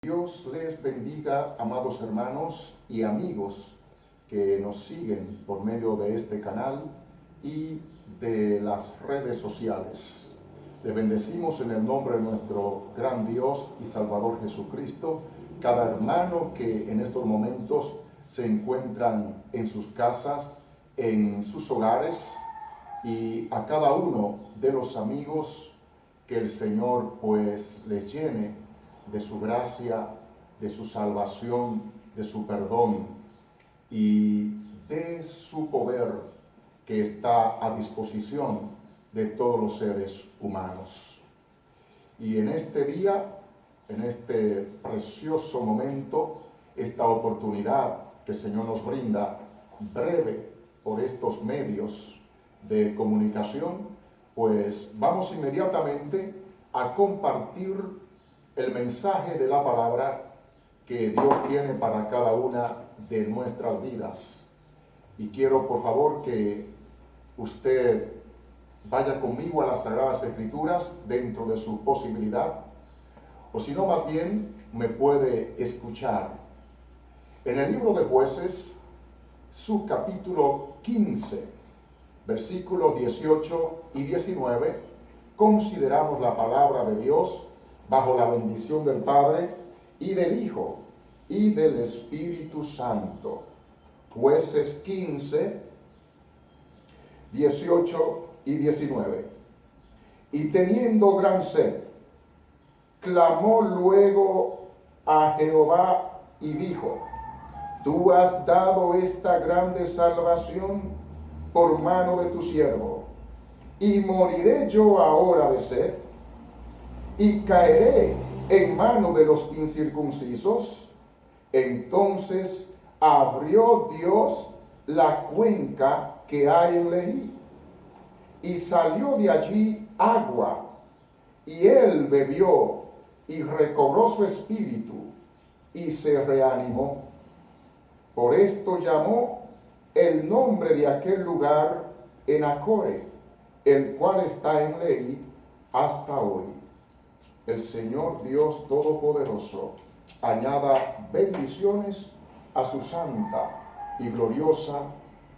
Dios les bendiga, amados hermanos y amigos que nos siguen por medio de este canal y de las redes sociales. Les bendecimos en el nombre de nuestro gran Dios y Salvador Jesucristo, cada hermano que en estos momentos se encuentran en sus casas, en sus hogares, y a cada uno de los amigos que el Señor pues les llene de su gracia, de su salvación, de su perdón y de su poder que está a disposición de todos los seres humanos. Y en este día, en este precioso momento, esta oportunidad que el Señor nos brinda, breve por estos medios de comunicación, pues vamos inmediatamente a compartir el mensaje de la palabra que Dios tiene para cada una de nuestras vidas. Y quiero, por favor, que usted vaya conmigo a las Sagradas Escrituras dentro de su posibilidad, o si no, más bien me puede escuchar. En el libro de Jueces, su capítulo 15, versículos 18 y 19, consideramos la palabra de Dios bajo la bendición del Padre, y del Hijo, y del Espíritu Santo. Jueces 15, 18 y 19. Y teniendo gran sed, clamó luego a Jehová y dijo: Tú has dado esta grande salvación por mano de tu siervo, y moriré yo ahora de sed, y caeré en mano de los incircuncisos. Entonces abrió Dios la cuenca que hay en Lehi, y salió de allí agua, y él bebió, y recobró su espíritu, y se reanimó. Por esto llamó el nombre de aquel lugar Enacore, el cual está en Lehi hasta hoy. El Señor Dios Todopoderoso añada bendiciones a su santa y gloriosa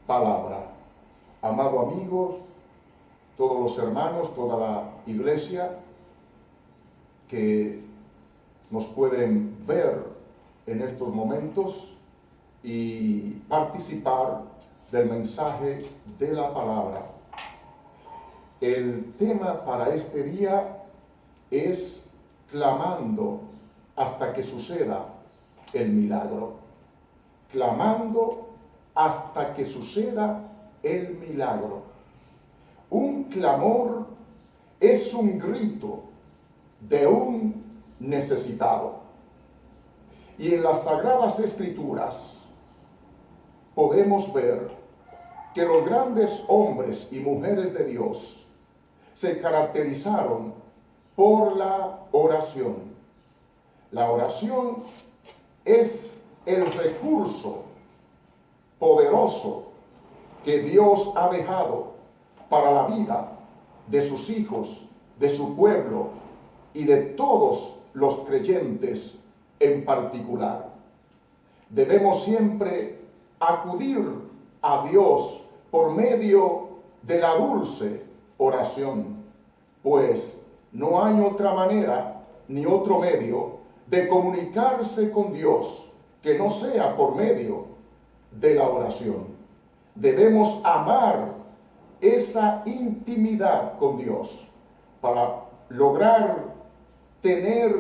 palabra. Amado amigos, todos los hermanos, toda la iglesia que nos pueden ver en estos momentos y participar del mensaje de la palabra. El tema para este día es clamando hasta que suceda el milagro. Clamando hasta que suceda el milagro. Un clamor es un grito de un necesitado. Y en las Sagradas Escrituras podemos ver que los grandes hombres y mujeres de Dios se caracterizaron por la oración. La oración es el recurso poderoso que Dios ha dejado para la vida de sus hijos, de su pueblo y de todos los creyentes en particular. Debemos siempre acudir a Dios por medio de la dulce oración, pues no hay otra manera ni otro medio de comunicarse con Dios que no sea por medio de la oración. Debemos amar esa intimidad con Dios para lograr tener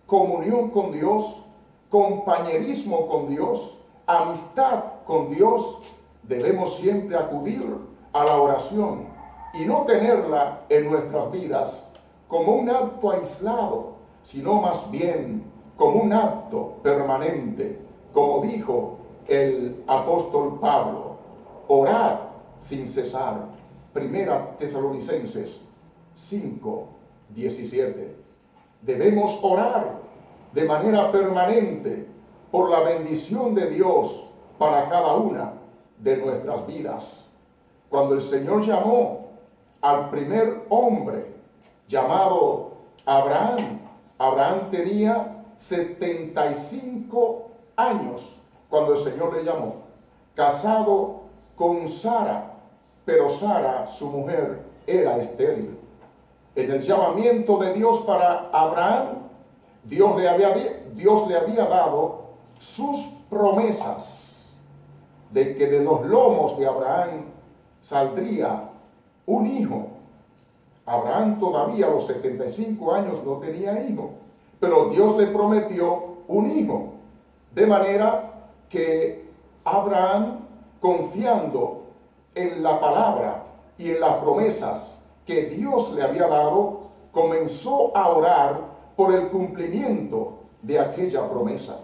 comunión con Dios, compañerismo con Dios, amistad con Dios. Debemos siempre acudir a la oración y no tenerla en nuestras vidas como un acto aislado, sino más bien como un acto permanente. Como dijo el apóstol Pablo: orad sin cesar. Primera Tesalonicenses 5:17. Debemos orar de manera permanente por la bendición de Dios para cada una de nuestras vidas. Cuando el Señor llamó al primer hombre llamado Abraham, Abraham tenía 75 años cuando el Señor le llamó, casado con Sara, pero Sara, su mujer, era estéril. En el llamamiento de Dios para Abraham, Dios le había dado sus promesas de que de los lomos de Abraham saldría un hijo. Abraham todavía a los 75 años no tenía hijo, pero Dios le prometió un hijo. De manera que Abraham, confiando en la palabra y en las promesas que Dios le había dado, comenzó a orar por el cumplimiento de aquella promesa.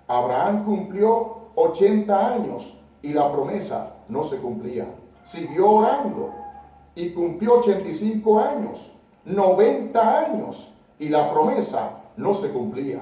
Abraham cumplió 80 años y la promesa no se cumplía. Siguió orando y cumplió 85 años, 90 años y la promesa no se cumplía.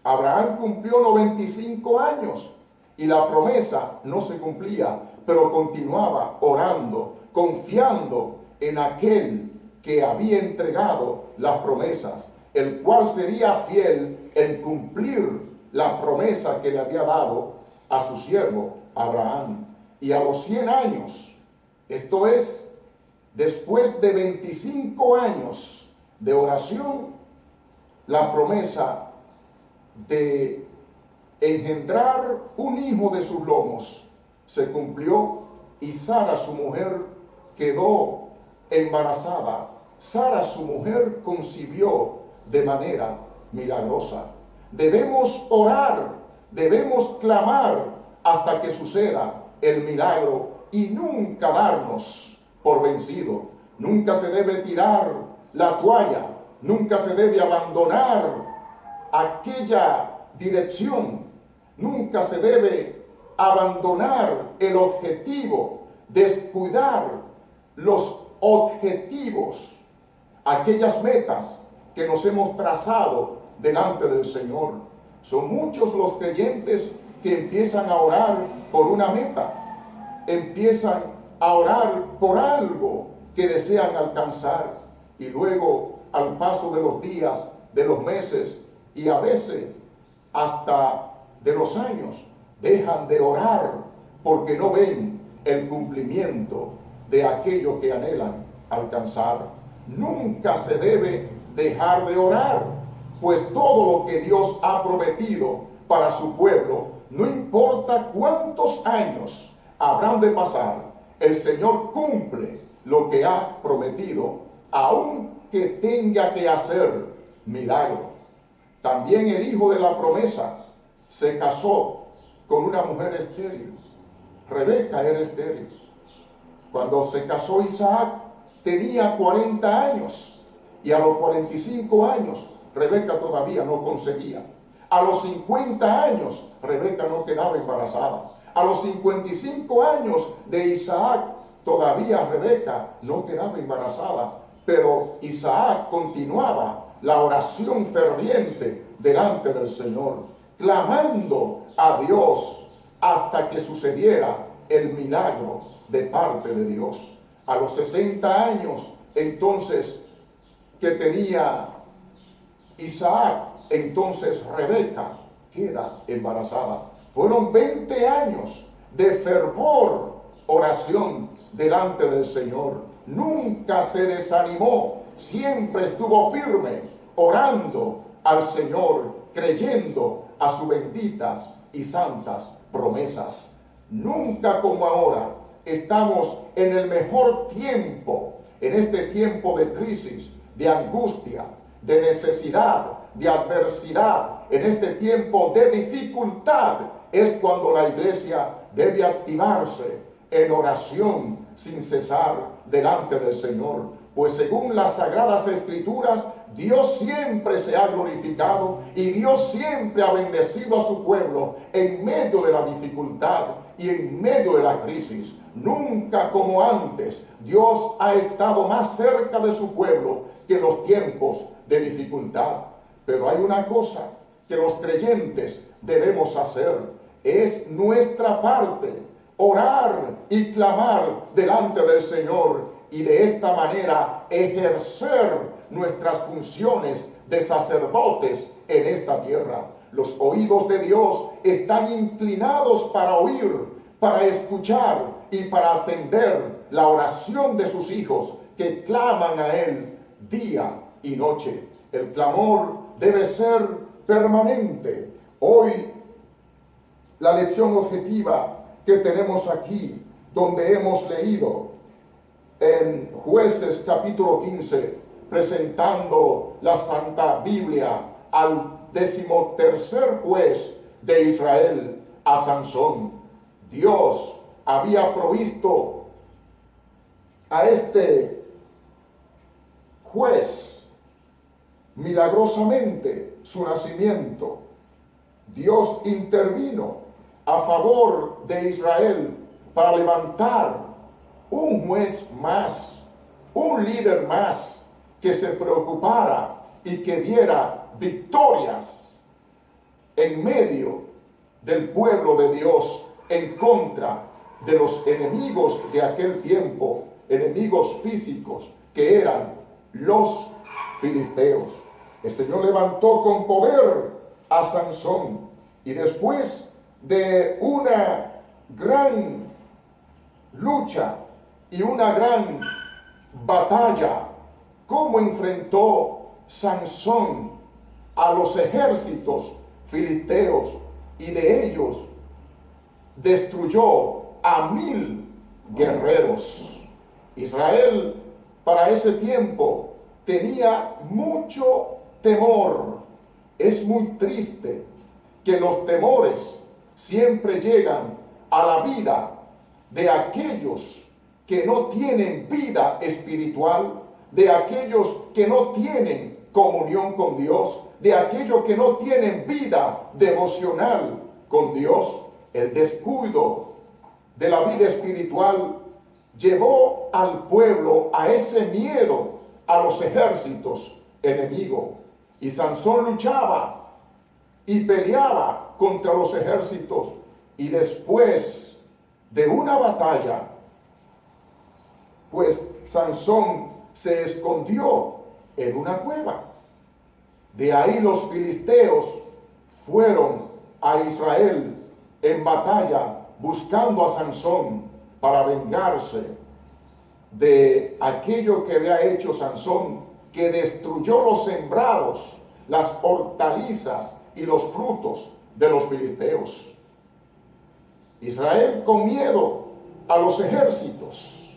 Abraham cumplió 95 años y la promesa no se cumplía, pero continuaba orando, confiando en aquel que había entregado las promesas, el cual sería fiel en cumplir la promesa que le había dado a su siervo Abraham. Y a los 100 años, esto es, después de 25 años de oración, la promesa de engendrar un hijo de sus lomos se cumplió y Sara, su mujer, quedó embarazada. Sara, su mujer, concibió de manera milagrosa. Debemos orar, debemos clamar hasta que suceda el milagro y nunca darnos por vencido. Nunca se debe tirar la toalla, nunca se debe abandonar aquella dirección, nunca se debe abandonar el objetivo, descuidar los objetivos, aquellas metas que nos hemos trazado delante del Señor. Son muchos los creyentes que empiezan a orar por una meta, empiezan a orar por algo que desean alcanzar y luego al paso de los días, de los meses y a veces hasta de los años dejan de orar porque no ven el cumplimiento de aquello que anhelan alcanzar. Nunca se debe dejar de orar, pues todo lo que Dios ha prometido para su pueblo, no importa cuántos años habrán de pasar, el Señor cumple lo que ha prometido, aunque tenga que hacer milagro. También el hijo de la promesa se casó con una mujer estéril. Rebeca era estéril. Cuando se casó Isaac tenía 40 años y a los 45 años Rebeca todavía no concebía. A los 50 años Rebeca no quedaba embarazada. A los 55 años de Isaac todavía Rebeca no quedaba embarazada. Pero Isaac continuaba la oración ferviente delante del Señor, clamando a Dios hasta que sucediera el milagro de parte de Dios. A los 60 años, entonces, que tenía Isaac, entonces Rebeca queda embarazada. Fueron 20 años de fervor, oración delante del Señor. Nunca se desanimó, siempre estuvo firme, orando al Señor, creyendo a sus benditas y santas promesas. Nunca como ahora estamos en el mejor tiempo, en este tiempo de crisis, de angustia, de necesidad, de adversidad, en este tiempo de dificultad, es cuando la iglesia debe activarse en oración sin cesar delante del Señor. Pues según las Sagradas Escrituras, Dios siempre se ha glorificado y Dios siempre ha bendecido a su pueblo en medio de la dificultad y en medio de la crisis. Nunca como antes, Dios ha estado más cerca de su pueblo que en los tiempos de dificultad. Pero hay una cosa que los creyentes debemos hacer, es nuestra parte, orar y clamar delante del Señor y de esta manera ejercer nuestras funciones de sacerdotes en esta tierra. Los oídos de Dios están inclinados para oír, para escuchar y para atender la oración de sus hijos que claman a Él día y noche. El clamor debe ser permanente. Hoy, la lección objetiva que tenemos aquí, donde hemos leído en Jueces capítulo 15, presentando la Santa Biblia al 13º juez de Israel, a Sansón. Dios había provisto a este juez milagrosamente su nacimiento. Dios intervino a favor de Israel para levantar un juez más, un líder más que se preocupara y que diera victorias en medio del pueblo de Dios en contra de los enemigos de aquel tiempo, enemigos físicos que eran los filisteos. El Señor levantó con poder a Sansón y después de una gran lucha y una gran batalla, ¿cómo enfrentó Sansón a los ejércitos filisteos? Y de ellos destruyó a 1000 guerreros. Israel para ese tiempo tenía mucho temor. Es muy triste que los temores siempre llegan a la vida de aquellos que no tienen vida espiritual, de aquellos que no tienen comunión con Dios, de aquellos que no tienen vida devocional con Dios. El descuido de la vida espiritual llevó al pueblo a ese miedo a los ejércitos enemigos. Y Sansón luchaba y peleaba contra los ejércitos. Y después de una batalla, pues Sansón se escondió en una cueva. De ahí los filisteos fueron a Israel en batalla buscando a Sansón para vengarse de aquello que había hecho Sansón, que destruyó los sembrados, las hortalizas y los frutos de los filisteos. Israel, con miedo a los ejércitos,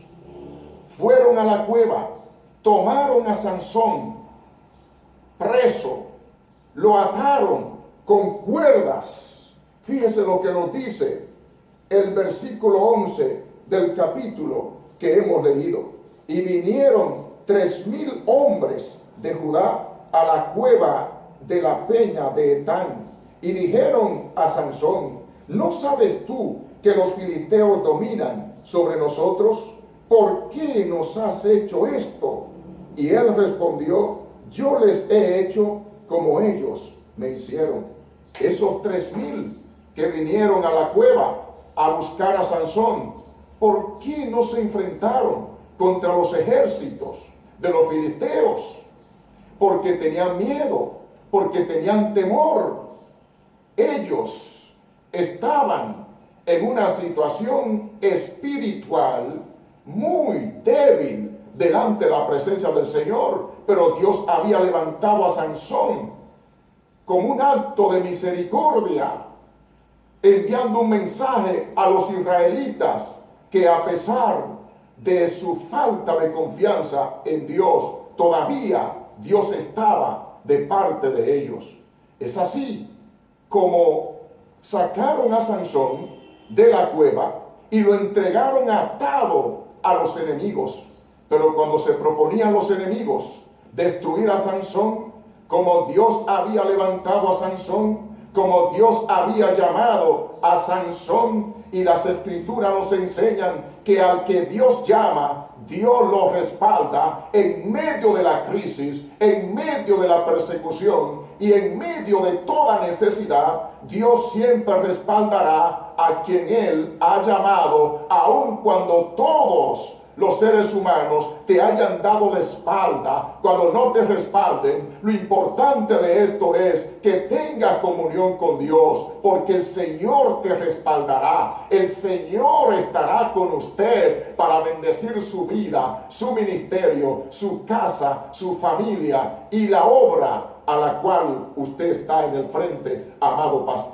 fueron a la cueva, tomaron a Sansón preso, lo ataron con cuerdas. Fíjese lo que nos dice el versículo 11 del capítulo que hemos leído. Y vinieron 3000 hombres de Judá a la cueva de la peña de Etán, y dijeron a Sansón: ¿no sabes tú que los filisteos dominan sobre nosotros? ¿Por qué nos has hecho esto? Y él respondió: yo les he hecho como ellos me hicieron. Esos 3000 que vinieron a la cueva a buscar a Sansón, ¿por qué no se enfrentaron contra los ejércitos de los filisteos? Porque tenían miedo, porque tenían temor. Ellos estaban en una situación espiritual muy débil delante de la presencia del Señor, pero Dios había levantado a Sansón como un acto de misericordia, enviando un mensaje a los israelitas que, a pesar de su falta de confianza en Dios, todavía Dios estaba de parte de ellos. Es así como sacaron a Sansón de la cueva y lo entregaron atado a los enemigos. Pero cuando se proponían los enemigos destruir a Sansón, como Dios había levantado a Sansón, como Dios había llamado a Sansón, y las escrituras nos enseñan que al que Dios llama, Dios lo respalda en medio de la crisis, en medio de la persecución y en medio de toda necesidad. Dios siempre respaldará a quien Él ha llamado, aun cuando todos los seres humanos te hayan dado la espalda, cuando no te respalden, lo importante de esto es que tenga comunión con Dios, porque el Señor te respaldará, el Señor estará con usted para bendecir su vida, su ministerio, su casa, su familia y la obra a la cual usted está en el frente, amado pastor.